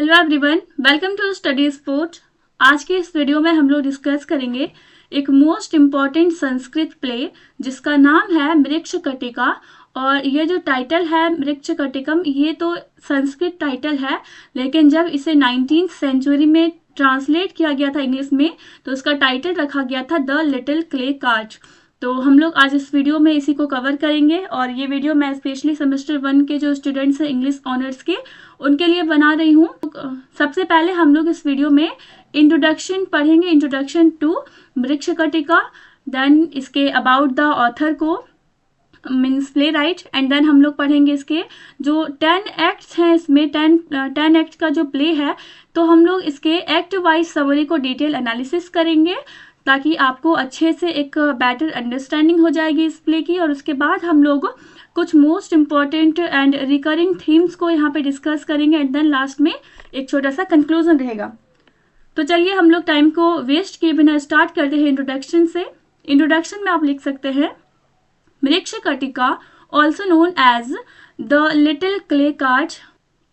Hello everyone, welcome to study sport. आज के इस वीडियो में हम लोग डिस्कस करेंगे एक मोस्ट इम्पॉर्टेंट संस्कृत प्ले जिसका नाम है मृक्षकटिका। और ये जो टाइटल है मृक्षकटिकम, ये तो संस्कृत टाइटल है, लेकिन जब इसे 19th सेंचुरी में ट्रांसलेट किया गया था इंग्लिश में तो उसका टाइटल रखा गया था द लिटिल क्ले कार्ट। तो हम लोग आज इस वीडियो में इसी को कवर करेंगे और ये वीडियो मैं स्पेशली सेमेस्टर 1 के जो स्टूडेंट्स हैं इंग्लिश ऑनर्स के, उनके लिए बना रही हूँ। सबसे पहले हम लोग इस वीडियो में इंट्रोडक्शन पढ़ेंगे, इंट्रोडक्शन टू मृक्षकटिका, देन इसके अबाउट द ऑथर को means playwright, and then हम लोग पढ़ेंगे इसके जो 10 एक्ट्स हैं, इसमें 10 एक्ट का जो प्ले है, तो हम लोग इसके एक्ट वाइज समरी को डिटेल एनालिसिस करेंगे ताकि आपको अच्छे से एक बेटर अंडरस्टैंडिंग हो जाएगी इस प्ले की। और उसके बाद हम लोग कुछ most important and recurring themes को यहाँ पे डिस्कस करेंगे एंड देन लास्ट में एक छोटा सा कंक्लूजन रहेगा। तो चलिए हम लोग टाइम को वेस्ट किए बिना स्टार्ट करते हैं इंट्रोडक्शन से। इंट्रोडक्शन में आप लिख सकते हैं Mrichchhakatika, also known as the little clay cart,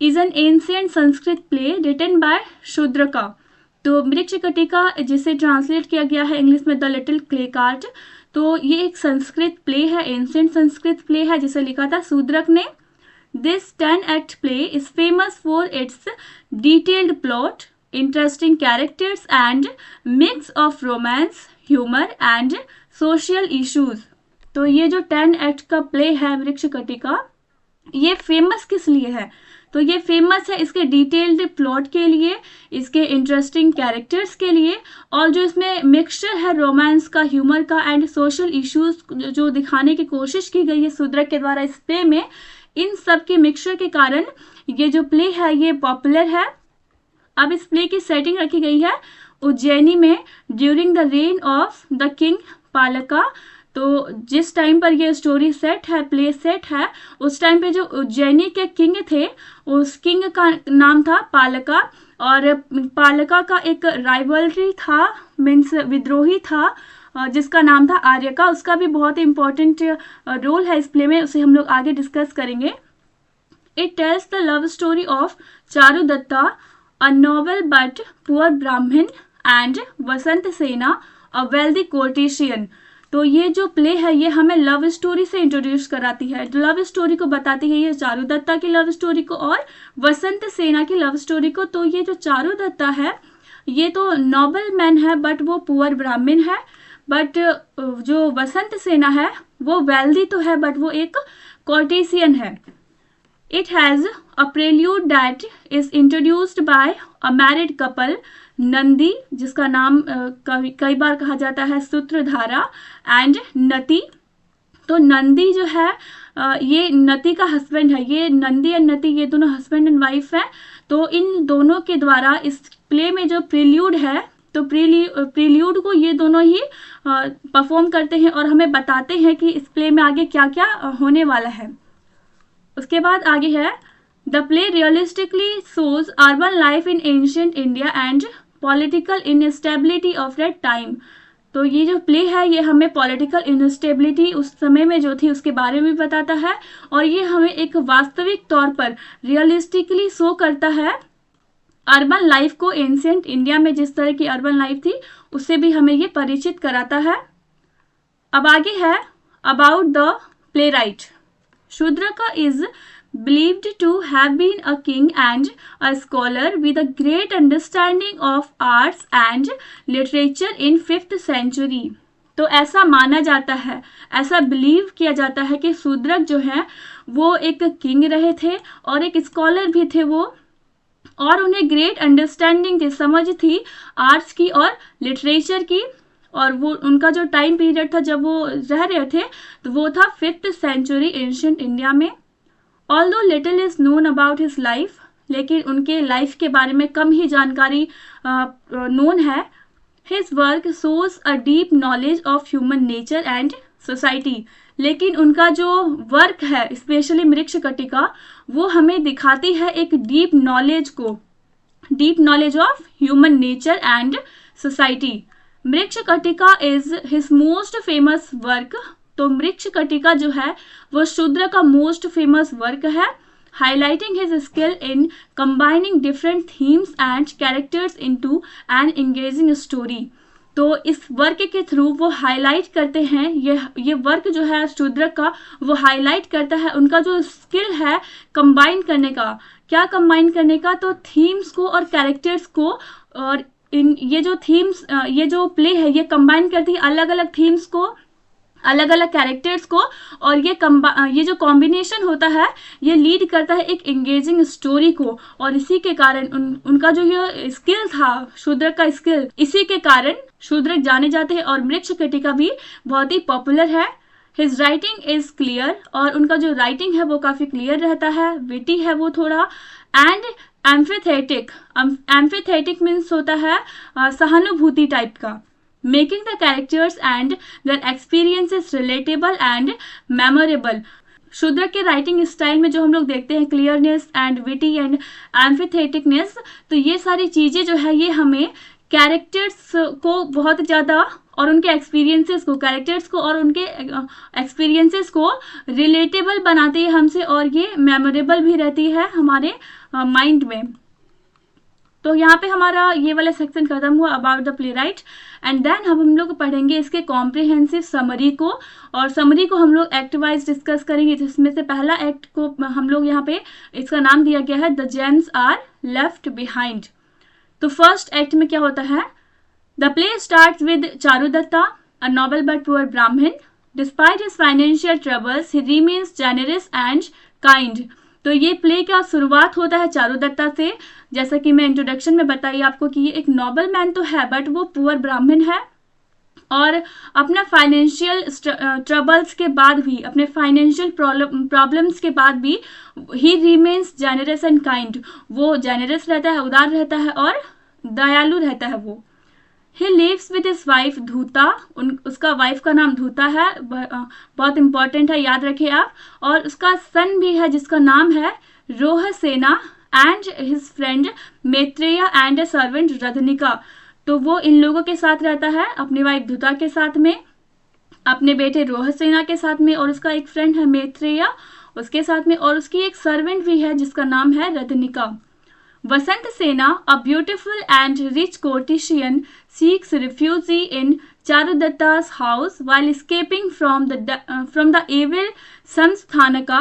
is an ancient Sanskrit play written by Shudraka. तो मृक्षकटिका जिसे ट्रांसलेट किया गया है इंग्लिश में द लिटिल क्ले कार्ट, तो ये एक संस्कृत प्ले है, एंशिएंट संस्कृत प्ले है जिसे लिखा था शूद्रक ने। This 10 act play is famous for its detailed plot, interesting characters and mix of romance, humor and social issues। तो ये जो 10 act का प्ले है मृक्षकटिका, ये फेमस किस लिए है? तो ये फेमस है इसके डिटेल्ड प्लॉट के लिए, इसके इंटरेस्टिंग कैरेक्टर्स के लिए, और जो इसमें मिक्सचर है रोमांस का, ह्यूमर का एंड सोशल इश्यूज जो दिखाने की कोशिश की गई है शूद्रक के द्वारा इस प्ले में, इन सब के मिक्सचर के कारण ये जो प्ले है ये पॉपुलर है। अब इस प्ले की सेटिंग रखी गई है उज्जैनी में during the reign of the king Palaka. तो जिस टाइम पर ये स्टोरी सेट है, प्ले सेट है, उस टाइम पे जो उज्जैनी के किंग थे, उस किंग का नाम था पालका, और पालका का एक राइवलरी था, मीन्स विद्रोही था जिसका नाम था आर्यका। उसका भी बहुत ही इंपॉर्टेंट रोल है इस प्ले में, उसे हम लोग आगे डिस्कस करेंगे। It tells the love story of Charudatta, a noble but poor Brahmin, and Vasant Sena, a wealthy कोर्टिशियन। तो ये जो प्ले है ये हमें लव स्टोरी से इंट्रोड्यूस कराती है, लव स्टोरी को बताती है ये चारुदत्ता की लव स्टोरी को और वसंत सेना की लव स्टोरी को। तो ये जो चारुदत्ता है ये तो नोबल मैन है बट वो पुअर ब्राह्मण है, बट जो वसंत सेना है वो वेल्दी तो है बट वो एक कॉर्टेसियन है। It has a prelude that is introduced by a married couple, Nandi जिसका नाम कई बार कहा जाता है सूत्रधारा, एंड नति। तो नंदी जो है ये नति का हस्बैंड है, ये नंदी एंड नति ये दोनों हस्बैंड एंड वाइफ है। तो इन दोनों के द्वारा इस प्ले में जो प्रील्यूड है, तो प्रील्यूड को ये दोनों ही परफॉर्म करते हैं और हमें बताते हैं कि इस प्ले में आगे क्या क्या होने वाला है। उसके बाद आगे है the play realistically shows urban life in ancient India and political instability of that time. तो ये जो प्ले है ये हमें पॉलिटिकल इनस्टेबिलिटी उस समय में जो थी उसके बारे में बताता है, और ये हमें एक वास्तविक तौर पर रियलिस्टिकली शो करता है अर्बन लाइफ को, एंशिएंट इंडिया में जिस तरह की अर्बन लाइफ थी उससे भी हमें ये परिचित कराता है। अब आगे है about the playwright. Shudraka is believed to have been a king and a scholar with a great understanding of arts and literature in 5th century। तो ऐसा माना जाता है, ऐसा बिलीव किया जाता है कि शूद्रक जो है वो एक किंग रहे थे और एक स्कॉलर भी थे वो, और उन्हें ग्रेट अंडरस्टैंडिंग थी, समझ थी आर्ट्स की और लिटरेचर की। और वो उनका जो टाइम पीरियड था जब वो रह रहे थे तो वो था 5th सेंचुरी एंशिएंट इंडिया में। Although little is known about his life, लेकिन उनके लाइफ के बारे में कम ही जानकारी नोन है। His work shows a deep knowledge of human nature and society। लेकिन उनका जो वर्क है स्पेशली मृक्षकटिका वो हमें दिखाती है एक डीप नॉलेज को, deep knowledge of human nature and society. Mrichchhakatika is his most famous work. तो मृक्षकटिका जो है वो Shudraka most famous work है। highlighting his skill in combining different themes and characters into an engaging story। तो इस work के through वो highlight करते हैं, ये वर्क जो है शूद्रक का वो हाईलाइट करता है उनका जो स्किल है कंबाइन करने का। क्या कंबाइन करने का? तो थीम्स को और कैरेक्टर्स को, और ये जो थीम्स, ये जो प्ले है ये कंबाइन करती है अलग अलग थीम्स को, अलग अलग कैरेक्टर्स को, और ये जो कॉम्बिनेशन होता है ये लीड करता है एक एंगेजिंग स्टोरी को। और इसी के कारण उनका जो ये स्किल था शूद्रक का स्किल, इसी के कारण शूद्रक जाने जाते हैं और मृक्षकटिका भी बहुत ही पॉपुलर है। हिज राइटिंग इज क्लियर, और उनका जो राइटिंग है वो काफी क्लियर रहता है, विटी है वो थोड़ा, एंड एम्फेथेटिक। एम्फेथेटिक मीन्स होता है सहानुभूति टाइप का, making the characters and their experiences relatable and memorable। Shudraka के राइटिंग स्टाइल में जो हम लोग देखते हैं क्लियरनेस एंड विटी एंड एम्फेथेटिकनेस, तो ये सारी चीज़ें जो है ये हमें कैरेक्टर्स को बहुत ज़्यादा और उनके एक्सपीरियंसेस को, कैरेक्टर्स को और उनके एक्सपीरियंसेस को रिलेटेबल बनाती है हमसे, और ये मेमोरेबल भी रहती है हमारे माइंड में। तो यहाँ पे हमारा ये वाला सेक्शन खत्म हुआ about the playwright. And then हम लोग पढ़ेंगे इसके कॉम्प्रिहेंसिव समरी को, और समरी को हम लोग एक्ट वाइज डिस्कस करेंगे, जिसमें से पहला एक्ट को हम लोग यहाँ पे इसका नाम दिया गया है the gems are left behind. तो फर्स्ट एक्ट में क्या होता है? The play starts with Charudatta, a noble but poor Brahmin. Despite his financial troubles he remains generous and kind. तो ये प्ले का शुरुआत होता है चारुदत्ता से, जैसा कि मैं इंट्रोडक्शन में बताई आपको कि ये एक नोबल मैन तो है बट वो पुअर ब्राह्मण है, और अपना फाइनेंशियल ट्रबल्स के बाद भी, अपने फाइनेंशियल प्रॉब्लम्स के बाद भी ही रिमेन्स जेनरस एंड काइंड। वो जेनरस रहता है, उदार रहता है और दयालु रहता है वो। He lives with his wife Dhuta, उसका वाइफ का नाम धूता है, बहुत इंपॉर्टेंट है, याद रखिए आप। और उसका सन भी है जिसका नाम है Rohasena, and his friend Maitreya and servant Radhanika. तो वो इन लोगों के साथ रहता है, अपनी वाइफ धूता के साथ में, अपने बेटे रोहसेना के साथ में, और उसका एक फ्रेंड है मैत्रेय उसके साथ में, और उसकी एक सर्वेंट भी है जिसका नाम है रधनिका। वसंत सेना, a beautiful and rich courtesan, seeks refuge in Charudatta's house while escaping from the evil Samsthanaka,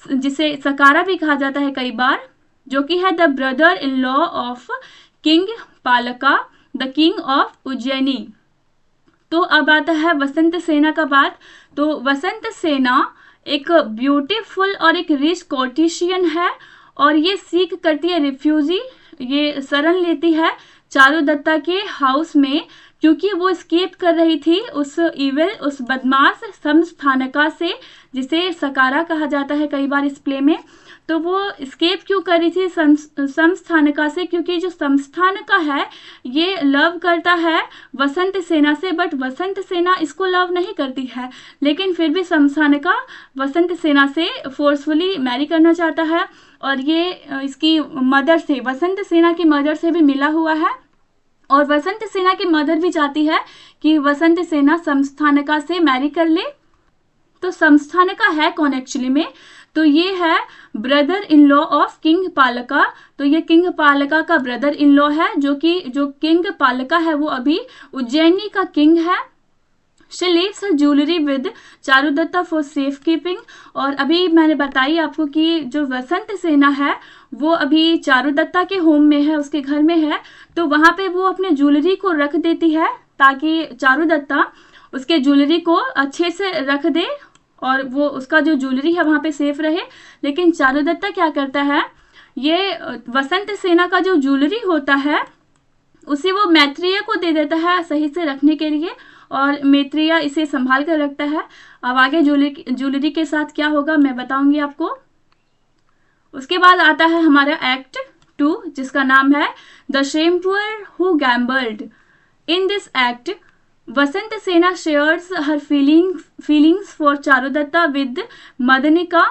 जिसे सकारा भी कहा जाता है कई बार, जो कि है the brother in law of king Palaka, the king of Ujjaini. तो अब आता है वसंत सेना का बात। तो वसंत सेना एक ब्यूटीफुल और एक रिच कोर्टिशियन है, और ये सीख करती है रिफ्यूजी, ये शरण लेती है चारुदत्ता के हाउस में, क्योंकि वो स्केप कर रही थी उस इविल, उस बदमाश समस्थानका से, जिसे सकारा कहा जाता है कई बार इस प्ले में। तो वो स्केप क्यों कर रही थी समस्थानका से? क्योंकि जो समस्थानका है ये लव करता है वसंत सेना से, बट वसंत सेना इसको लव नहीं करती है, लेकिन फिर भी समस्थानका वसंत सेना से फोर्सफुली मैरी करना चाहता है, और ये इसकी मदर से, वसंत सेना की मदर से भी मिला हुआ है, और वसंत सेना की मदर भी चाहती है कि वसंत सेना समस्थानका से मैरी कर ले। तो समस्थानका है कौन एक्चुअली में? तो ये है brother in law of king Palaka. तो ये किंग पालका का ब्रदर इन लॉ है, जो किंग पालका है वो अभी उज्जैनी का किंग है। She leaves her jewelry with Charudatta for safe keeping. और अभी मैंने बताई आपको कि जो वसंत सेना है वो अभी चारुदत्ता के होम में है, उसके घर में है, तो वहाँ पे वो अपने ज्वेलरी को रख देती है ताकि चारुदत्ता उसके ज्वेलरी को अच्छे से रख दे और वो उसका जो ज्वेलरी है वहाँ पे सेफ रहे। लेकिन चारुदत्ता क्या करता है, ये वसंत सेना का जो ज्वेलरी होता है उसे वो मैत्रेय को दे देता है सही से रखने के लिए, और मैत्रेय इसे संभाल कर रखता है। अब आगे ज्वेलरी के साथ क्या होगा मैं बताऊंगी आपको। उसके बाद आता है हमारा एक्ट 2, जिसका नाम है the shampooer who gambled. In this act Vasant Sena shares her feelings for Charudatta with Madanika,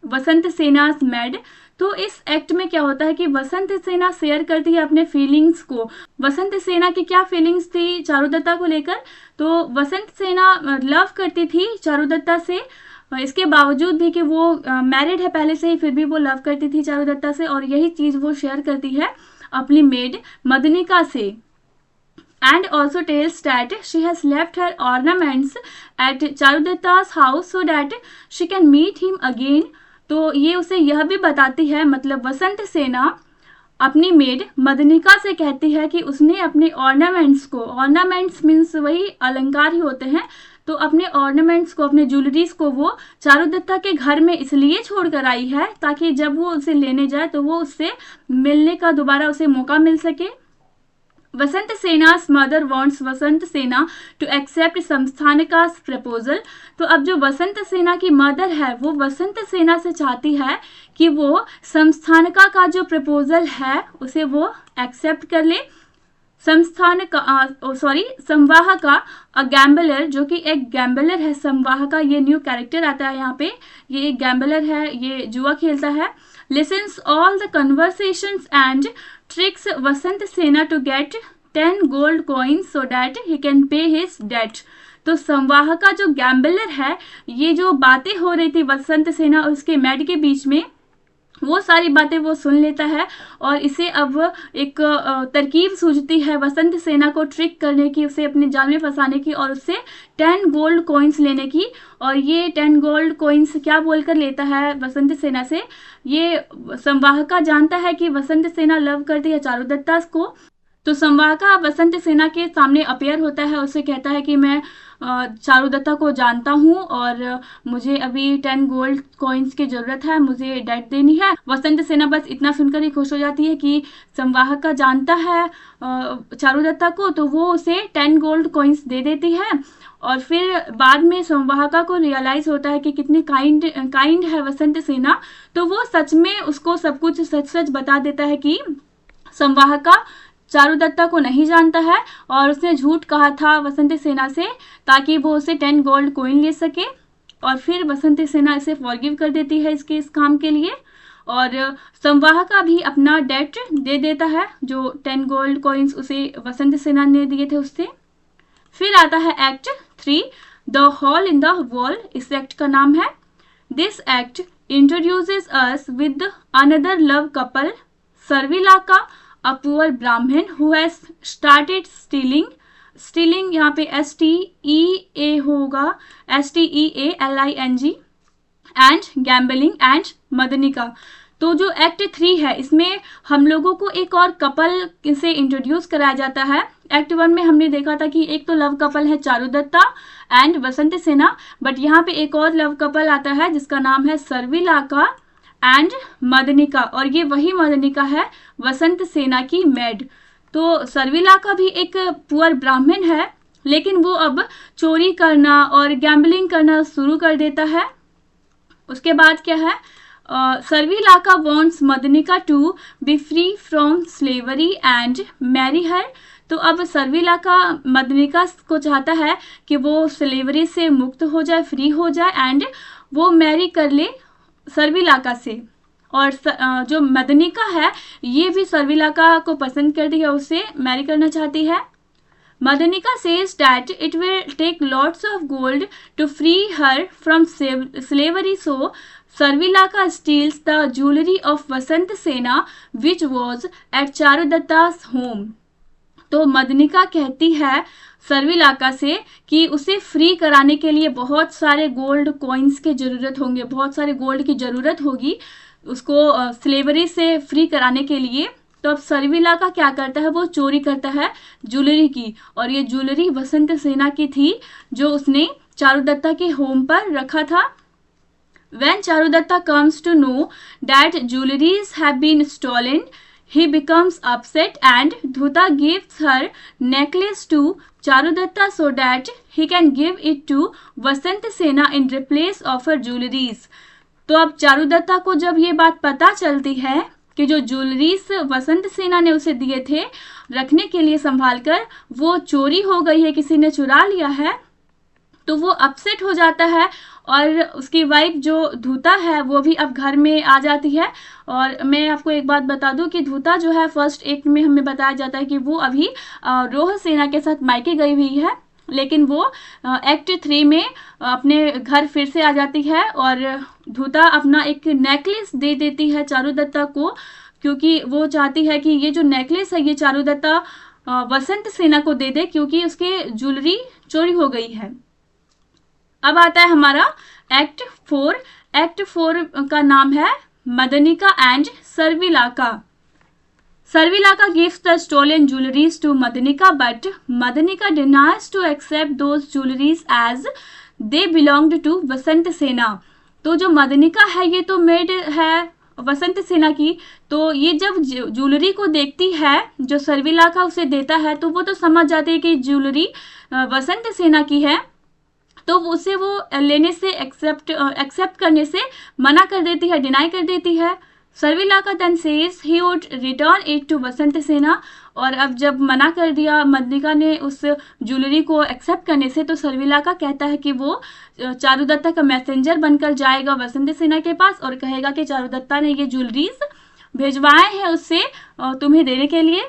Vasant Sena's maid. तो इस एक्ट में क्या होता है कि वसंत सेना शेयर करती है अपने फीलिंग्स को। वसंत सेना की क्या फीलिंग्स थी चारुदत्ता को लेकर? तो वसंत सेना लव करती थी चारुदत्ता से, इसके बावजूद भी कि वो मैरिड है पहले से ही, फिर भी वो लव करती थी चारुदत्ता से, और यही चीज़ वो शेयर करती है अपनी मेड मदनिका से। And also tells that she has left her ornaments at चारुदत्ता's house so that she can meet him again। तो ये उसे यह भी बताती है, मतलब वसंत सेना अपनी मेड मदनिका से कहती है कि उसने अपने ऑर्नामेंट्स को, ऑर्नामेंट्स मीन्स वही अलंकार ही होते हैं, तो अपने ऑर्नामेंट्स को, अपने ज्वेलरीज को वो चारुदत्ता के घर में इसलिए छोड़ कर आई है ताकि जब वो उसे लेने जाए तो वो उससे मिलने का दोबारा उसे मौका मिल सके। वसंत सेना's mother wants वसंत सेना to accept संस्थानिका's proposal। तो अब जो वसंत सेना की मदर है वो वसंत सेना से चाहती है कि वो संस्थानिका का जो प्रपोजल है उसे वो एक्सेप्ट कर ले। संवाहका अ गैम्बलर, जो कि एक गैम्बलर है। संवाहका ये न्यू कैरेक्टर आता है यहाँ पे, ये एक गैम्बलर है, ये जुआ खेलता है। Listens all the conversations and tricks Vasant Sena to get 10 gold coins so that he can pay his debt. तो संवाहका जो गैम्बलर है, ये जो बातें हो रही थी वसंत सेना और उसके मेड के बीच में, वो सारी बातें वो सुन लेता है और इसे अब एक तरकीब सूझती है वसंत सेना को ट्रिक करने की, उसे अपने जाल में फंसाने की और उससे 10 गोल्ड कॉइन्स लेने की। और ये 10 गोल्ड कॉइन्स क्या बोलकर लेता है वसंत सेना से? ये संवाहका जानता है कि वसंत सेना लव करती है चारुदत्ता को, तो संवाहका वसंत सेना के सामने अपेयर होता है, उसे कहता है कि मैं चारुदत्ता को जानता हूँ और मुझे अभी 10 गोल्ड कॉइन्स की ज़रूरत है, मुझे डेट देनी है। वसंत सेना बस इतना सुनकर ही खुश हो जाती है कि संवाहका जानता है चारुदत्ता को, तो वो उसे 10 गोल्ड कॉइन्स दे देती है। और फिर बाद में संवाहका को रियलाइज़ होता है कि कितनी काइंड है वसंत सेना, तो वो सच में उसको सब कुछ सच बता देता है कि संवाहका चारुदत्ता को नहीं जानता है और उसने झूठ कहा था वसंत सेना से ताकि वो उसे 10 गोल्ड कॉइन ले सके। और फिर वसंत सेना इसे फॉरगिव कर देती है इस काम के लिए, और संवाहका भी अपना डेट दे देता है, जो 10 गोल्ड कॉइन्स उसे वसंत सेना ने दिए थे उससे। फिर आता है act 3, the hole in the wall. इस एक्ट का नाम है this act introduces us with another love couple, Sharvilaka, a poor Brahmin who has started stealing यहाँ पे STEA होगा, STEALING, and gambling and Madanika. तो जो एक्ट 3 है इसमें हम लोगों को एक और कपल से इंट्रोड्यूस कराया जाता है। एक्ट 1 में हमने देखा था कि एक तो लव कपल है चारुदत्ता एंड वसंत सेना, बट यहाँ पे एक और लव कपल आता है जिसका नाम है सर्विलाका एंड मदनिका, और ये वही मदनिका है वसंत सेना की मेड। तो सर्विलाका भी एक पुअर ब्राह्मण है, लेकिन वो अब चोरी करना और गैम्बलिंग करना शुरू कर देता है। उसके बाद क्या है, Sharvilaka wants Madanika to be free from slavery and marry her. तो अब सर्विलाका मदनिका को चाहता है कि वो स्लेवरी से मुक्त हो जाए, फ्री हो जाए, एंड वो मैरी कर ले सर्विलाका से। और जो मदनिका है ये भी सर्विलाका को पसंद करती है, उसे मैरी करना चाहती है। Madanika says that it will take lots of gold to free her from slavery, so Sharvilaka steals the jewellery of Vasant Sena which was at Charudatta's home. तो मदनिका कहती है सर्विलाका से कि उसे फ्री कराने के लिए बहुत सारे गोल्ड कॉइन्स की ज़रूरत होंगे, बहुत सारे गोल्ड की ज़रूरत होगी उसको स्लेवरी से फ्री कराने के लिए। तो अब सर्विलाका क्या करता है, वो चोरी करता है ज्वेलरी की, और ये ज्वेलरी वसंत सेना की थी जो उसने चारुदत्ता के होम पर रखा था। When Charudatta comes to know that jewelries have been stolen, he becomes upset and Dhuta gives her necklace to Charudatta so that he can give it to वसंत सेना in replace of her jewelries। तो अब चारुदत्ता को जब ये बात पता चलती है कि जो ज्वेलरीज वसंत सेना ने उसे दिए थे रखने के लिए संभाल कर, वो चोरी हो गई है, किसी ने चुरा लिया है, तो वो अपसेट हो जाता है। और उसकी वाइफ जो धूता है वो भी अब घर में आ जाती है। और मैं आपको एक बात बता दूं कि धूता जो है फर्स्ट एक्ट में हमें बताया जाता है कि वो अभी रोह सेना के साथ मायके गई हुई है, लेकिन वो एक्ट 3 में अपने घर फिर से आ जाती है और धूता अपना एक नेकलेस दे देती है चारुदत्ता को, क्योंकि वो चाहती है कि ये जो नेकलेस है ये चारुदत्ता वसंत सेना को दे दे, क्योंकि उसके ज्वेलरी चोरी हो गई है। अब आता है हमारा एक्ट 4। एक्ट 4 का नाम है Madanika and सर्विलाका। Sarvilaka gives the stolen jewelries to Madanika, but Madanika denies to accept those jewelries as they belonged to वसंत सेना। तो जो मदनिका है ये तो मेड है वसंत सेना की, तो ये जब ज्वेलरी को देखती है जो सर्विलाका उसे देता है तो वो तो समझ जाती है कि ज्वेलरी वसंत सेना की है, तो उसे वो लेने से एक्सेप्ट करने से मना कर देती है, डिनाई कर देती है। सर्विलाका then says he would return it to वसंत सेना, और अब जब मना कर दिया मदनिका ने उस ज्वेलरी को एक्सेप्ट करने से, तो सर्विलाका कहता है कि वो चारुदत्ता का मैसेंजर बनकर जाएगा वसंत सेना के पास और कहेगा कि चारुदत्ता ने ये ज्वेलरीज भेजवाए हैं उससे तुम्हें देने के लिए।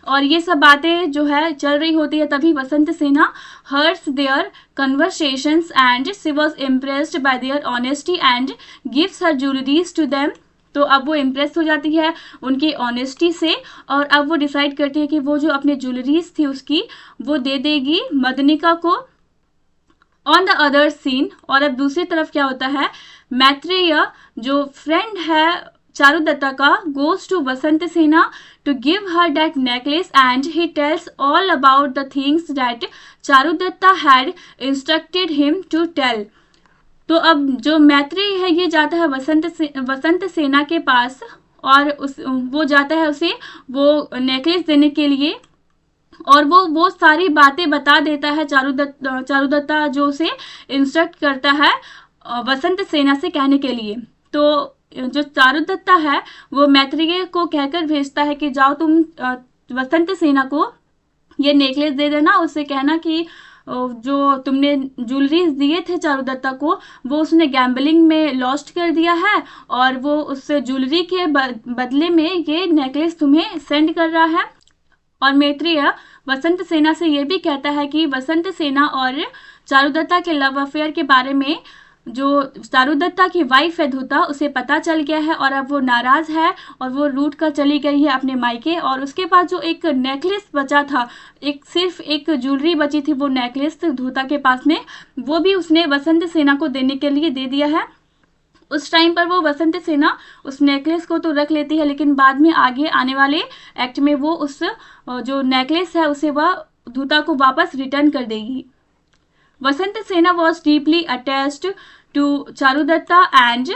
और ये सब बातें जो है चल रही होती है, तभी Vasantasena hears their conversations and she was impressed by their honesty and gives her jewelleries to them. तो अब वो इम्प्रेस हो जाती है उनकी ऑनेस्टी से, और अब वो डिसाइड करती है कि वो जो अपने ज्वेलरीज थी उसकी वो दे देगी मदनिका को। ऑन द अदर सीन, और अब दूसरी तरफ क्या होता है, मैत्रेय जो फ्रेंड है चारुदत्ता का goes to Vasant Sena to give her that necklace and he tells all about the things that Charudatta had instructed him to tell. तो अब जो मैत्रेय है ये जाता है वसंत सेना के पास और वो जाता है उसे वो नेकलेस देने के लिए, और वो सारी बातें बता देता है चारुदत्ता जो उसे इंस्ट्रक्ट करता है वसंत सेना से कहने के लिए। तो जो चारुदत्ता है वो मैत्रेय को कहकर भेजता है कि जाओ तुम वसंत सेना को ये नेकलेस दे देना, उससे कहना कि जो तुमने ज्वेलरीज दिए थे चारुदत्ता को वो उसने गैम्बलिंग में लॉस्ट कर दिया है, और वो उस ज्वेलरी के बदले में ये नेकलेस तुम्हें सेंड कर रहा है। और मैत्रेय वसंत सेना से ये भी कहता है कि वसंत सेना और चारुदत्ता के लव अफेयर के बारे में जो चारुदत्ता की वाइफ है धूता उसे पता चल गया है, और अब वो नाराज है और वो रूठ कर चली गई है अपने मायके। और उसके पास जो एक नेकलेस बचा था, सिर्फ एक ज्वेलरी बची थी वो नेकलेस धूता के पास में, वो भी उसने वसंत सेना को देने के लिए दे दिया है। उस टाइम पर वो वसंत सेना उस नेकलेस को तो रख लेती है, लेकिन बाद में आगे आने वाले एक्ट में वो उस जो नेकलेस है उसे वह धूता को वापस रिटर्न कर देगी। वसंत सेना was deeply attached to Charudatta and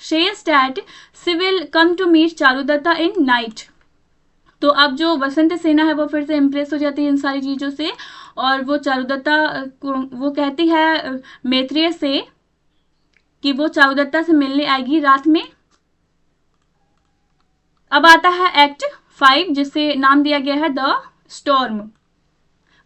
says that she will come to meet Charudatta in night। तो अब जो वसंत सेना है वो फिर से इम्प्रेस हो जाती है इन सारी चीज़ों से, और वो चारुदत्ता को वो कहती है मैत्रेय से कि वो चारुदत्ता से मिलने आएगी रात में। अब आता है एक्ट 5 जिसे नाम दिया गया है द स्टॉर्म।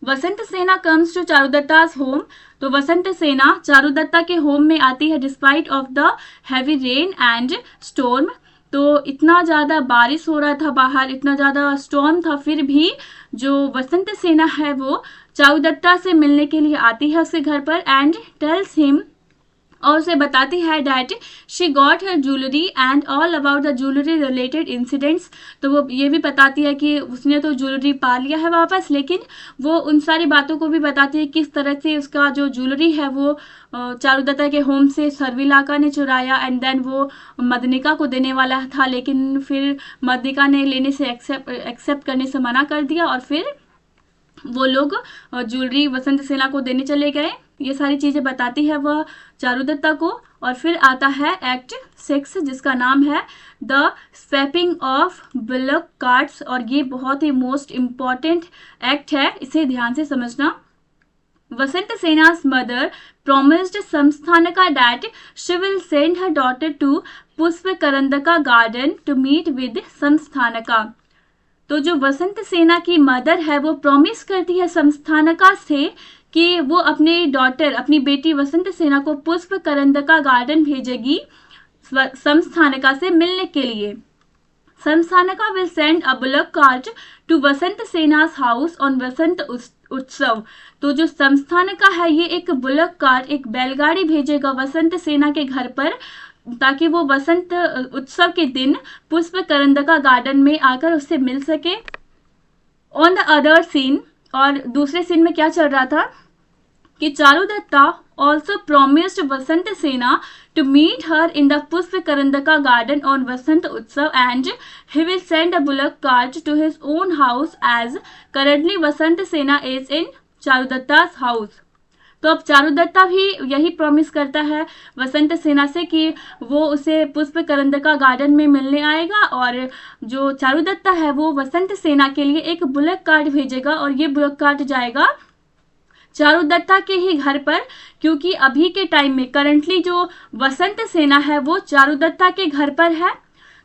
वसंत सेना कम्स टू चारुदत्ता's होम। तो वसंत सेना चारुदत्ता के होम में आती है despite of the heavy rain and storm. तो इतना ज़्यादा बारिश हो रहा था बाहर, इतना ज़्यादा स्टॉर्म था, फिर भी जो वसंत सेना है वो चारुदत्ता से मिलने के लिए आती है उसके घर पर एंड टेल्स हिम, और उसे बताती है that she got her jewellery and all about the jewellery related incidents. तो वो ये भी बताती है कि उसने तो ज्वेलरी पा लिया है वापस, लेकिन वो उन सारी बातों को भी बताती है किस तरह से उसका जो ज्वेलरी है वो चारुदत्ता के होम से सर्विलाका ने चुराया, एंड देन वो मदनिका को देने वाला था, लेकिन फिर मदनिका ने लेने से एक्सेप्ट करने से मना कर दिया, और फिर वो लोग ज्वेलरी वसंत सेना को देने चले गए। ये सारी चीज़ें बताती है वह चारुदत्ता को। और फिर आता है एक्ट 6 जिसका नाम है the swapping of bullock carts, और ये बहुत ही मोस्ट इम्पॉर्टेंट एक्ट है, इसे ध्यान से समझना। वसंत सेना's mother promised Samsthanaka that she will send her daughter to Pushpakarandaka garden to meet with Samsthanaka। तो जो वसंत सेना की मदर है वो प्रॉमिस करती है संस्थानका से कि वो अपने डॉटर अपनी बेटी वसंत सेना को पुष्पकरंदका गार्डन भेजेगी संस्थानका से मिलने के लिए। Samsthanaka will send a bullock cart to Vasant Sena's house on Vasant Utsav. तो जो संस्थानिका है ये एक बुलक कार्ट, एक बैलगाड़ी भेजेगा वसंत सेना के घर पर, ताकि वो वसंत उत्सव के दिन पुष्प करंदका गार्डन में आकर उससे मिल सके। ऑन द अदर सीन, और दूसरे सीन में क्या चल रहा था कि चारुदत्ता also promised वसंत सेना to meet her in the पुष्प करंदका garden on वसंत उत्सव and he will send a bullock cart to his own house as currently वसंत सेना is in चारुदत्ता's house। तो अब चारुदत्ता भी यही प्रॉमिस करता है वसंत सेना से कि वो उसे पुष्प करंदका गार्डन में मिलने आएगा, और जो चारुदत्ता है वो वसंत सेना के लिए एक बुलक कार्ट भेजेगा, और ये बुलक कार्ट जाएगा चारुदत्ता के ही घर पर, क्योंकि अभी के टाइम में करंटली जो वसंत सेना है वो चारुदत्ता के घर पर है।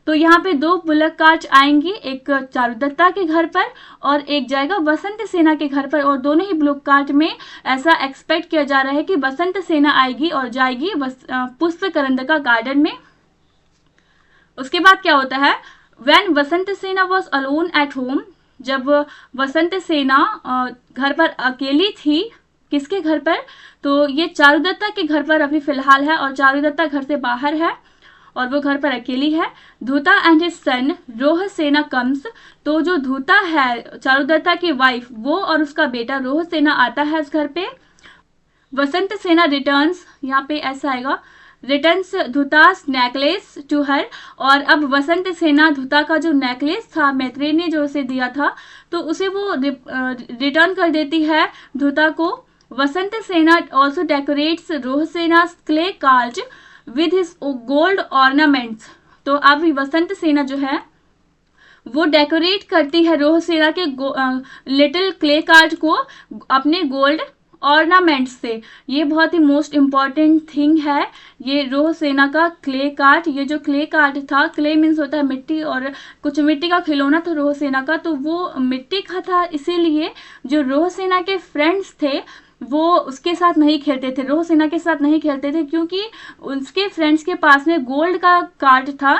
तो यहाँ पे 2 बुलक कार्ट आएंगी, एक चारुदत्ता के घर पर और एक जाएगा वसंत सेना के घर पर, और दोनों ही बुलक कार्ट में ऐसा एक्सपेक्ट किया जा रहा है कि वसंत सेना आएगी और जाएगी पुष्प करंदका गार्डन में। उसके बाद क्या होता है, व्हेन वसंत सेना वॉज अलोन एट होम, जब वसंत सेना घर पर अकेली थी, किसके घर पर, तो ये चारुदत्ता के घर पर अभी फिलहाल है, और चारुदत्ता घर से बाहर है और वो घर पर अकेली है। धूता एंड हिज सन रोह सेना कम्स, तो जो धूता है चारुदत्ता की वाइफ, वो और उसका बेटा रोह सेना आता है इस घर पे। वसंत सेना रिटर्न्स, यहाँ पे ऐसा आएगा, रिटर्न्स धूतास नेकलेस टू हर, और अब वसंत सेना धूता का जो नेकलेस था मैत्रेय ने जो उसे दिया था, तो उसे वो रिटर्न कर देती है धूता को। वसंत सेना ऑल्सो डेकोरेट्स रोह सेना clay cart with his gold ornaments, तो अब वसंत सेना जो है वो डेकोरेट करती है रोह सेना के लिटिल क्ले कार्ट को अपने गोल्ड ऑर्नामेंट से। ये बहुत ही मोस्ट इम्पॉर्टेंट थिंग है, ये रोह सेना का क्ले कार्ट। ये जो क्ले कार्ट था, क्ले मीन्स होता है मिट्टी, और कुछ मिट्टी का खिलौना था रोह सेना का, तो वो मिट्टी का था, इसीलिए जो रोह सेना के फ्रेंड्स थे वो उसके साथ नहीं खेलते थे, रोह सेना के साथ नहीं खेलते थे, क्योंकि उसके फ्रेंड्स के पास में गोल्ड का कार्ड था,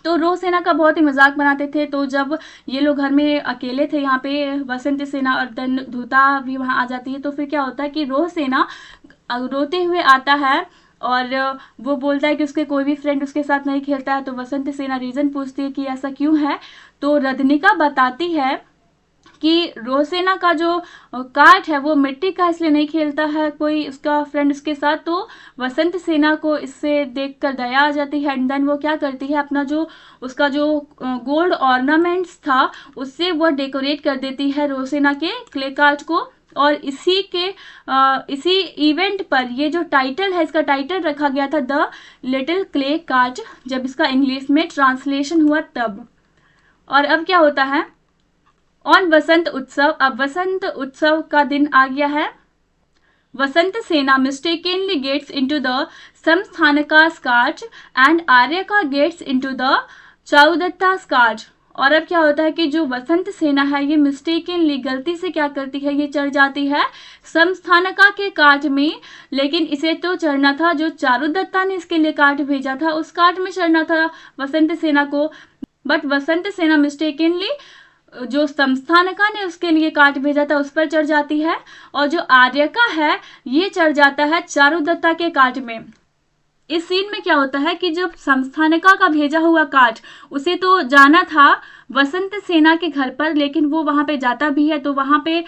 तो रोह सेना का बहुत ही मजाक बनाते थे। तो जब ये लोग घर में अकेले थे यहाँ पे वसंत सेना, और देन धूता भी वहाँ आ जाती है, तो फिर क्या होता है कि रोह सेना रोते हुए आता है और वो बोलता है कि उसके कोई भी फ्रेंड उसके साथ नहीं खेलता है। तो वसंत सेना रीज़न पूछती है कि ऐसा क्यों है, तो रदनिका बताती है कि रोह सेना का जो कार्ट है वो मिट्टी का, इसलिए नहीं खेलता है कोई उसका फ्रेंड उसके साथ। तो वसंत सेना को इससे देखकर दया आ जाती है, एंड देन वो क्या करती है, अपना जो उसका जो गोल्ड ऑर्नामेंट्स था उससे वो डेकोरेट कर देती है रोह सेना के क्ले कार्ट को। और इसी इवेंट पर ये जो टाइटल है, इसका टाइटल रखा गया था द लिटिल क्ले कार्ट, जब इसका इंग्लिश में ट्रांसलेशन हुआ तब। और अब क्या होता है, ऑन वसंत उत्सव, अब वसंत उत्सव का दिन आ गया है। Vasant Sena mistakenly gets into the Samsthanaka's cart and Aryaka gets into the Charudatta's cart. और अब क्या होता है कि जो वसंत सेना है ये मिस्टेकनली, गलती से क्या करती है, ये चढ़ जाती है समस्थानिका के कार्ट में, लेकिन इसे तो चढ़ना था जो चारुदत्ता ने इसके लिए कार्ट भेजा था, उस कार्ट में चढ़ना था वसंत सेना को। बट वसंत सेना मिस्टेकनली जो समस्थानिका ने उसके लिए कार्ट भेजा था उस पर चढ़ जाती है, और जो आर्यका है ये चढ़ जाता है चारुदत्ता के कार्ट में। इस सीन में क्या होता है कि जब समस्थानिका का भेजा हुआ कार्ट, उसे तो जाना था वसंत सेना के घर पर, लेकिन वो वहां पे जाता भी है, तो वहां पे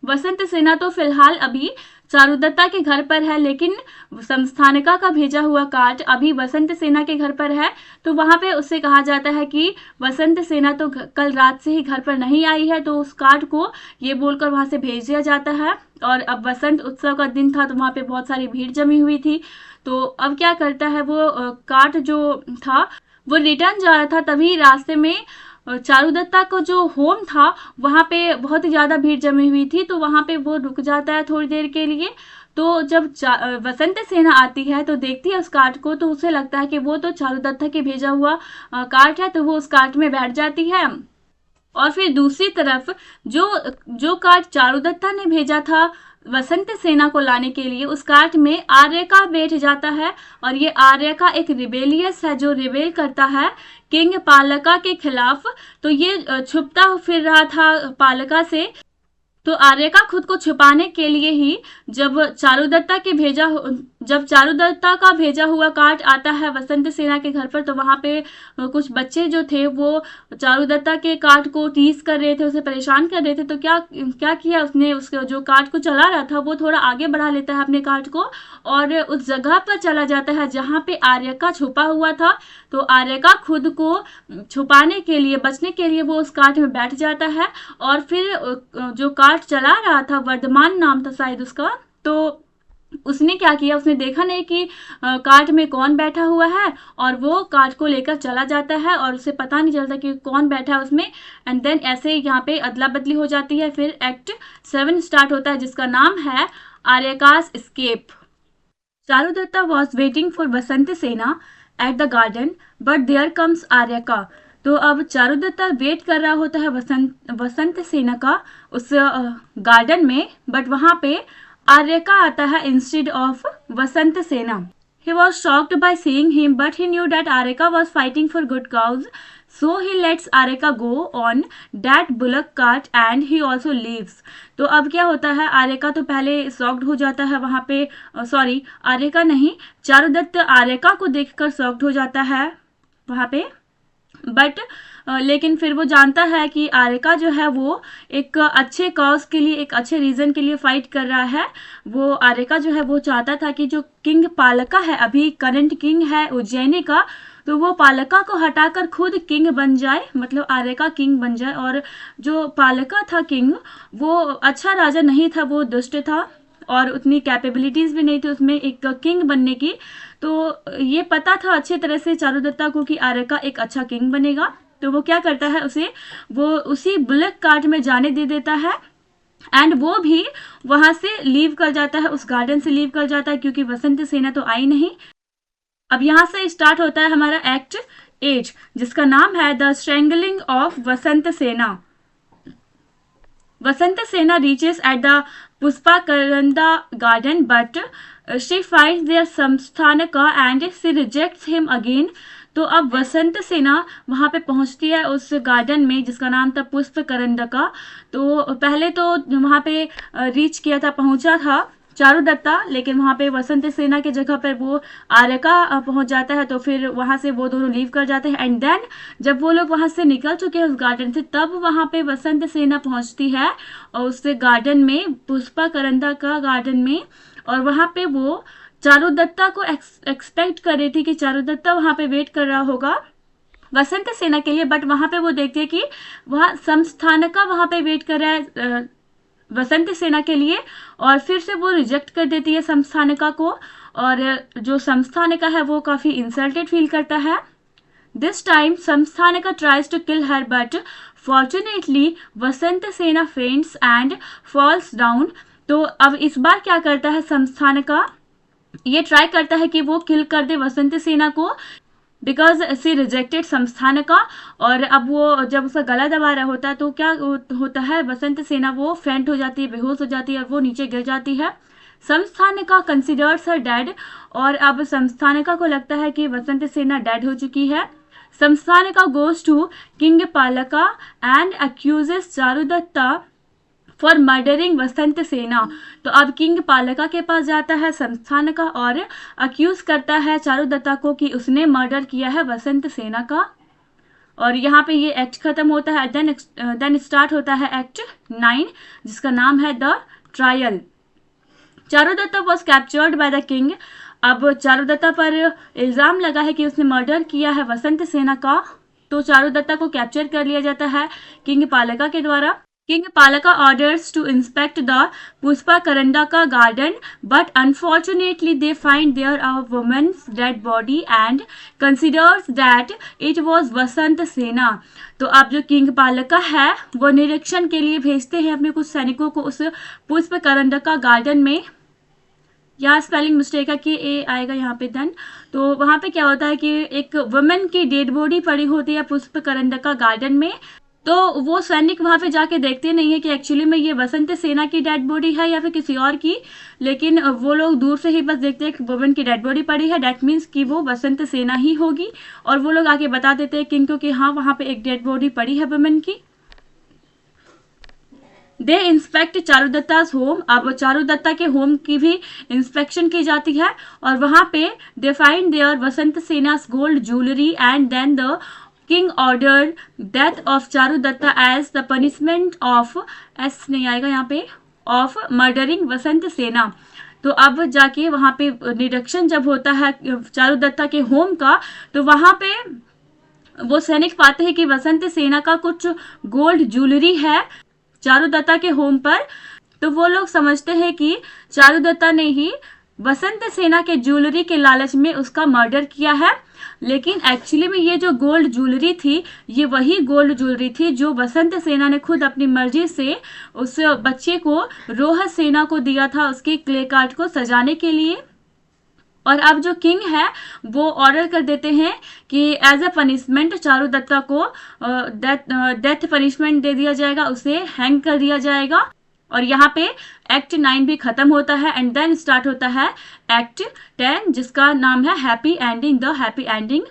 वसंत सेना तो फिलहाल अभी चारुदत्ता के घर पर है, लेकिन समस्थानिका का भेजा हुआ कार्ट अभी वसंत सेना के घर पर है। तो वहां पे उससे कहा जाता है कि वसंत सेना तो कल रात से ही घर पर नहीं आई है, तो उस कार्ट को ये बोलकर वहां से भेज दिया जाता है। और अब वसंत उत्सव का दिन था, तो वहां पे बहुत सारी भीड़ जमी हुई थी। तो अब क्या करता है, वो कार्ट जो था वो रिटर्न जा रहा था, तभी रास्ते में चारुदत्ता को जो होम था वहां पे बहुत ही ज्यादा भीड़ जमी हुई थी, तो वहां पे वो रुक जाता है थोड़ी देर के लिए। तो जब वसंत सेना आती है तो देखती है उस कार्ट को, तो उसे लगता है कि वो तो चारुदत्ता के भेजा हुआ कार्ट है, तो वो उस कार्ट में बैठ जाती है। और फिर दूसरी तरफ जो कार्ट चारुदत्ता ने भेजा था वसंत सेना को लाने के लिए, उस कार्ट में आर्यका बैठ जाता है, और ये आर्यका एक रिबेलियस है जो रिबेल करता है किंग पालका के खिलाफ। तो ये छुपता फिर रहा था पालका से, तो आर्यका खुद को छुपाने के लिए ही जब चारुदत्ता का भेजा हुआ कार्ड आता है वसंत सेना के घर पर, तो वहां पे कुछ बच्चे जो थे वो चारुदत्ता के कार्ड को टीज कर रहे थे, उसे परेशान कर रहे थे। तो क्या क्या किया उसने, उसके जो कार्ड को चला रहा था वो थोड़ा आगे बढ़ा लेता है अपने कार्ड को और उस जगह पर चला जाता है जहां पे आर्यका छुपा हुआ था। तो आर्यका खुद को छुपाने के लिए, बचने के लिए वो उस कार्ड में बैठ जाता है और फिर जो कार्ड चला रहा था, वर्धमान नाम था शायद उसका, तो उसने क्या किया, उसने देखा नहीं कि कार्ट में कौन बैठा हुआ है और वो कार्ट को लेकर चला जाता है और उसे पता नहीं चलता कि कौन बैठा है उसमें। एंड देन ऐसे यहाँ पे अदला बदली हो जाती है। फिर एक्ट 7 स्टार्ट होता है जिसका नाम है Aryaka's escape. Charudatta was waiting for Vasantasena at the garden but there comes Aryaka. तो अब चारुदत्ता वेट कर रहा होता है वसंत सेना का उस गार्डन में, बट वहां पे आर्यका आता है इंस्टेड ऑफ वसंत सेना। He was shocked by seeing him, but he knew that Areka was fighting for good cause. So he lets Areka go on that bullock cart and he also leaves. तो अब क्या होता है, आर्यका तो पहले shocked हो जाता है वहां पे, सॉरी आर्यका नहीं, चारुदत्त आर्यका को देखकर शॉक्ड हो जाता है वहां पे, बट लेकिन फिर वो जानता है कि आर्यका जो है वो एक अच्छे कॉज के लिए, एक अच्छे रीजन के लिए फाइट कर रहा है। वो आर्यका जो है वो चाहता था कि जो किंग पालका है, अभी करंट किंग है उज्जैनी का, तो वो पालका को हटाकर खुद किंग बन जाए, मतलब आर्यका किंग बन जाए। और जो पालका था किंग, वो अच्छा राजा नहीं था, वो दुष्ट था और उतनी कैपेबिलिटीज भी नहीं थी उसमें एक किंग बनने की। तो ये पता था अच्छे तरह से चारुदत्ता को कि आर्यका एक अच्छा किंग बनेगा। तो वो क्या करता है, वो उसी बुलक कार्ट में जाने दे देता है एंड वो भी वहां से लीव कर जाता है, उस गार्डन से लीव कर जाता है क्योंकि वसंत सेना तो आई नहीं। अब यहाँ से स्टार्ट होता है हमारा एक्ट 8 जिसका नाम है the स्ट्रेंगलिंग of Vasant Sena. Vasant Sena reaches at the Pushpakaranda garden but she finds there Samsthanaka and she rejects him again. तो अब वसंत सेना वहां पे पहुंचती है उस गार्डन में जिसका नाम था पुष्पकरंदा। तो पहले तो वहां पे रीच किया था, पहुंचा था चारुदत्ता, लेकिन वहां पे वसंत सेना की जगह पर वो आर्यका पहुंच जाता है। तो फिर वहां से वो दोनों लीव कर जाते हैं एंड देन जब वो लोग वहां से निकल चुके हैं उस गार्डन से, तब वहां पे वसंत सेना पहुंचती है और उस गार्डन में, पुष्पाकरंदा का गार्डन में, और वहां पे वो चारुदत्ता को एक्सपेक्ट कर रही थी कि चारुदत्ता वहां पे वेट कर रहा होगा वसंत सेना के लिए, बट वहां पे वो देखती है कि वह संस्थानका वहां पे वेट कर रहा है वसंत सेना के लिए, और फिर से वो रिजेक्ट कर देती है संस्थानिका को, और जो संस्थानिका है वो काफी इंसल्टेड फील करता है। This time Samsthanaka tries to kill her but fortunately Vasant Sena faints and falls down. तो अब इस बार क्या करता है संस्थानिका, ये ट्राई करता है कि वो किल कर दे वसंत सेना को बिकॉज सी रिजेक्टेड संस्थानिका। और अब वो जब उसका गला दबा रहा होता है तो क्या होता है, वसंत सेना वो फेंट हो जाती है, बेहोश हो जाती है और वो नीचे गिर जाती है। संस्थानिका कंसिडर्स हर डेड, और अब संस्थानिका को लगता है कि वसंत सेना डेड हो चुकी है। Samsthanaka goes to king Palaka and accuses Charudatta for murdering Vasant Sena. तो अब किंग पालका के पास जाता है संस्थानिका और अक्यूज करता है चारुदत्ता को कि उसने मर्डर किया है वसंत सेना का। और यहाँ पे ये एक्ट खत्म होता है। देन स्टार्ट होता है एक्ट 9 जिसका नाम है the trial. Charudatta was captured by the king. अब चारुदत्ता पर इल्जाम लगा है कि उसने मर्डर किया है वसंत सेना का, तो चारुदत्ता को कैप्चर कर लिया जाता है किंग पालका के द्वारा। King Palaka orders to inspect the Pushpakarandaka garden, but unfortunately they find there a woman's dead body and considers that it was Vasant Sena. तो अब जो किंग पालका है वो निरीक्षण के लिए भेजते हैं अपने कुछ सैनिकों को उस पुष्पकरंदका गार्डन में। यहाँ स्पेलिंग मिस्टेक है कि ए आएगा यहाँ पे देन। तो वहाँ पे क्या होता है कि एक वुमेन की डेड बॉडी पड़ी होती है पुष्पकरंदका गार्डन में। तो वो सैनिक वहां पे जाके देखते नहीं है कि एक्चुअली में ये वसंत सेना की डेड बॉडी है या फिर किसी और की, लेकिन वो लोग दूर से ही बस देखते हैं कि वुमेन की डेड बॉडी पड़ी है, डेट मीन्स कि वो वसंत सेना ही होगी। और वो लोग आके बता देते हैं किंग को कि हाँ वहां पे एक डेड बॉडी पड़ी है वुमेन की। दे इंस्पेक्ट चारुदत्ता's होम। अब चारुदत्ता के होम की भी इंस्पेक्शन की जाती है और वहां पे they find there Vasant Sena's gold jewellery and then the king order death of Charudatta as the punishment of, एस नहीं आएगा यहाँ पे, ऑफ मर्डरिंग वसंत सेना। तो अब जाके वहां पे निरीक्षण जब होता है चारुदत्ता के होम का, तो वहां पे वो सैनिक पाते हैं कि वसंत सेना का कुछ गोल्ड ज्वेलरी है चारुदत्ता के होम पर। तो वो लोग समझते हैं कि चारुदत्ता ने ही वसंत सेना के ज्वेलरी के लालच में उसका मर्डर किया है। लेकिन एक्चुअली में ये जो गोल्ड ज्वेलरी थी, ये वही गोल्ड ज्वेलरी थी जो वसंत सेना ने खुद अपनी मर्जी से उस बच्चे को रोहत सेना को दिया था उसके क्ले कार्ड को सजाने के लिए। और अब जो किंग है वो ऑर्डर कर देते हैं कि एज अ पनिशमेंट चारुदत्ता को डेथ पनिशमेंट दे दिया जाएगा, उसे हैंग कर दिया जाएगा। और यहाँ पे एक्ट 9 भी खत्म होता है एंड देन स्टार्ट होता है एक्ट 10 जिसका नाम है happy ending, the happy ending.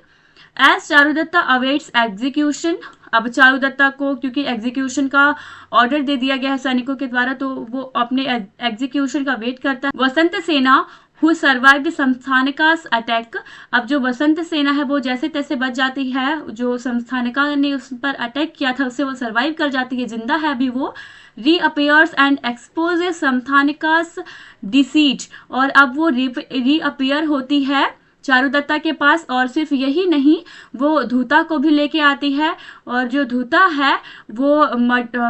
As Charudatta awaits execution, अब चारुदत्ता को क्योंकि एग्जीक्यूशन का ऑर्डर दे दिया गया है सैनिकों के द्वारा, तो वो अपने एग्जीक्यूशन का वेट करता है। वसंत सेना हु सर्वाइव्ड संस्थानिका's अटैक, अब जो वसंत सेना है वो जैसे तैसे बच जाती है, जो संस्थानिका ने उस पर अटैक किया था उससे वो सर्वाइव कर जाती है, जिंदा है अभी वो। रीअपियर्स एंड एक्सपोजेस संस्थानिका's डिसीट, और अब वो रीअपियर होती है चारुदत्ता के पास। और सिर्फ यही नहीं, वो धूता को भी लेके आती है और जो धूता है वो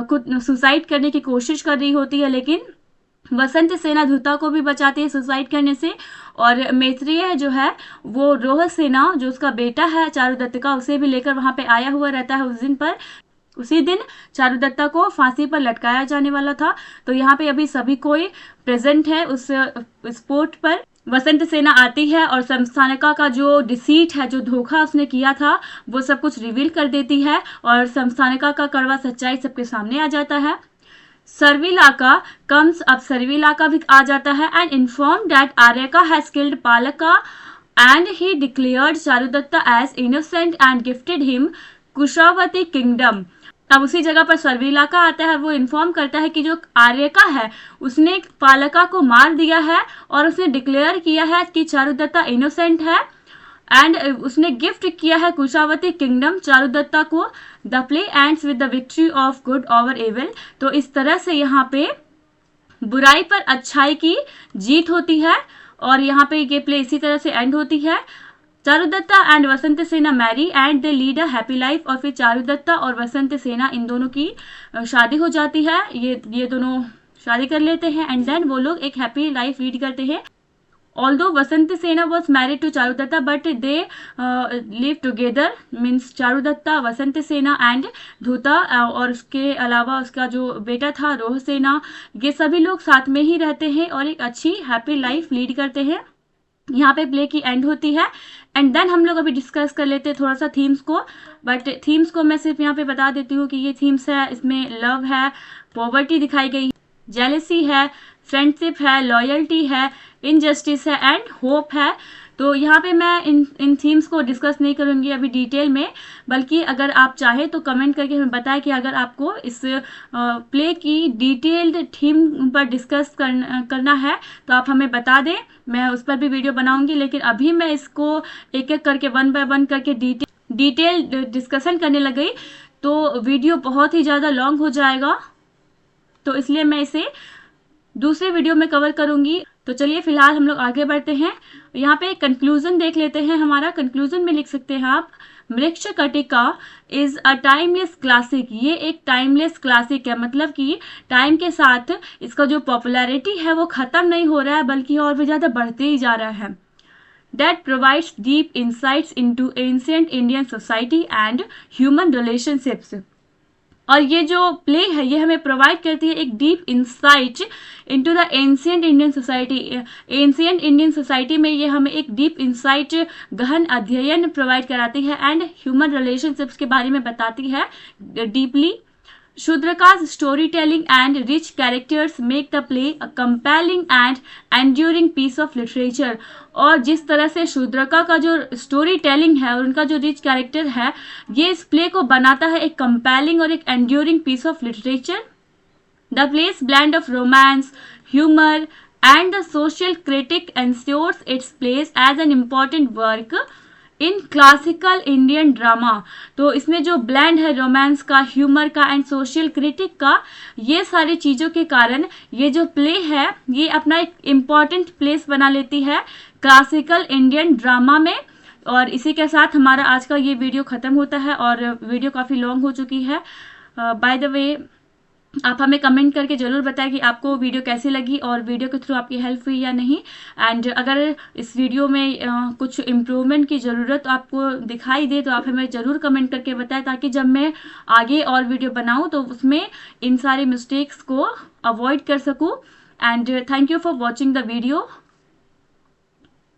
खुद सुसाइड करने की कोशिश कर रही होती है, लेकिन वसंत सेना धूता को भी बचाती है सुसाइड करने से। और मैत्रेय जो है वो रोह सेना जो उसका बेटा है चारुदत्त का, उसे भी लेकर वहां पे आया हुआ रहता है उस दिन पर। उसी दिन चारुदत्ता को फांसी पर लटकाया जाने वाला था। तो यहाँ पे अभी सभी कोई प्रेजेंट है उस स्पॉट पर। वसंत सेना आती है और संस्थानिका का जो डिसीट है, जो धोखा उसने किया था, वो सब कुछ रिवील कर देती है और संस्थानिका का कड़वा सच्चाई सबके सामने आ जाता है। सर्विलाका कम्स, अब सर्विलाका भी आ जाता है and inform that Aryaka has killed Palaka and he declared Charudatta as innocent and gifted him Kushavati kingdom. अब उसी जगह पर सर्विलाका आता है, वो इन्फॉर्म करता है कि जो आर्यका है उसने पालका को मार दिया है और उसने डिक्लेयर किया है कि चारुदत्ता इनोसेंट है एंड उसने गिफ्ट किया है कुशावती किंगडम चारुदत्ता को। The play ends with the victory of good over evil. तो इस तरह से यहाँ पे बुराई पर अच्छाई की जीत होती है और यहाँ पे ये प्ले इसी तरह से एंड होती है। चारुदत्ता एंड वसंत सेना marry and they lead a happy life. और फिर चारुदत्ता और वसंत सेना इन दोनों की शादी हो जाती है, ये दोनों शादी कर लेते हैं एंड देन वो लोग एक हैप्पी लाइफ लीड करते हैं। Although Vasant Sena was married to Charudatta, but they live together, means Charudatta, वसंत सेना एंड धूता और उसके अलावा उसका जो बेटा था रोह सेना, ये सभी लोग साथ में ही रहते हैं और एक अच्छी हैप्पी लाइफ लीड करते हैं। यहाँ पे प्ले की एंड होती है एंड देन हम लोग अभी डिस्कस कर लेते हैं थोड़ा सा थीम्स को। बट थीम्स को मैं सिर्फ यहाँ पे बता देती हूँ कि ये थीम्स है, इसमें लव है, पॉवर्टी दिखाई गई, जेलेसी है, फ्रेंडशिप है, लॉयल्टी है, इनजस्टिस है एंड होप है। तो यहाँ पे मैं इन थीम्स को डिस्कस नहीं करूँगी अभी डिटेल में, बल्कि अगर आप चाहे तो कमेंट करके हमें बताएं कि अगर आपको इस प्ले की डिटेल्ड थीम पर डिस्कस करना है तो आप हमें बता दें, मैं उस पर भी वीडियो बनाऊंगी। लेकिन अभी मैं इसको एक एक करके 1 बाय 1 करके डिटेल डिस्कशन करने लग गई तो वीडियो बहुत ही ज़्यादा लॉन्ग हो जाएगा, तो इसलिए मैं इसे दूसरे वीडियो में कवर करूंगी। तो चलिए फिलहाल हम लोग आगे बढ़ते हैं। यहाँ पे कंक्लूजन देख लेते हैं। हमारा कंक्लूजन में लिख सकते हैं आप, मृक्षकटिका इज अ टाइमलेस क्लासिक। ये एक टाइमलेस क्लासिक है, मतलब कि टाइम के साथ इसका जो पॉपुलैरिटी है वो खत्म नहीं हो रहा है बल्कि और भी ज़्यादा बढ़ते ही जा रहा है। That provides deep insights into ancient Indian society and human relationships। और ये जो प्ले है ये हमें प्रोवाइड करती है एक deep insight into the ancient Indian society. Ancient Indian society में ये हमें एक डीप इंसाइट, गहन अध्ययन प्रोवाइड कराती है एंड ह्यूमन रिलेशनशिप्स के बारे में बताती है deeply. Shudraka's storytelling and rich characters make the play a compelling and enduring piece of literature। और जिस तरह से शूद्रका का जो स्टोरी टेलिंग है और उनका जो रिच कैरेक्टर है, ये इस प्ले को बनाता है एक कंपेलिंग और एक enduring piece of literature. The play's blend of romance, humor and the social critic ensures its place as an important work in classical Indian drama. तो इसमें जो ब्लेंड है रोमांस का, ह्यूमर का एंड सोशल क्रिटिक का, ये सारी चीज़ों के कारण ये जो प्ले है ये अपना एक इम्पॉर्टेंट प्लेस बना लेती है क्लासिकल इंडियन ड्रामा में। और इसी के साथ हमारा आज का ये वीडियो ख़त्म होता है और वीडियो काफ़ी लॉन्ग हो चुकी है। बाय द वे, आप हमें कमेंट करके ज़रूर बताएं कि आपको वीडियो कैसी लगी और वीडियो के थ्रू आपकी हेल्प हुई या नहीं। एंड अगर इस वीडियो में कुछ इम्प्रूवमेंट की ज़रूरत आपको दिखाई दे तो आप हमें ज़रूर कमेंट करके बताएं, ताकि जब मैं आगे और वीडियो बनाऊं तो उसमें इन सारे मिस्टेक्स को अवॉइड कर सकूं। And thank you for watching the video.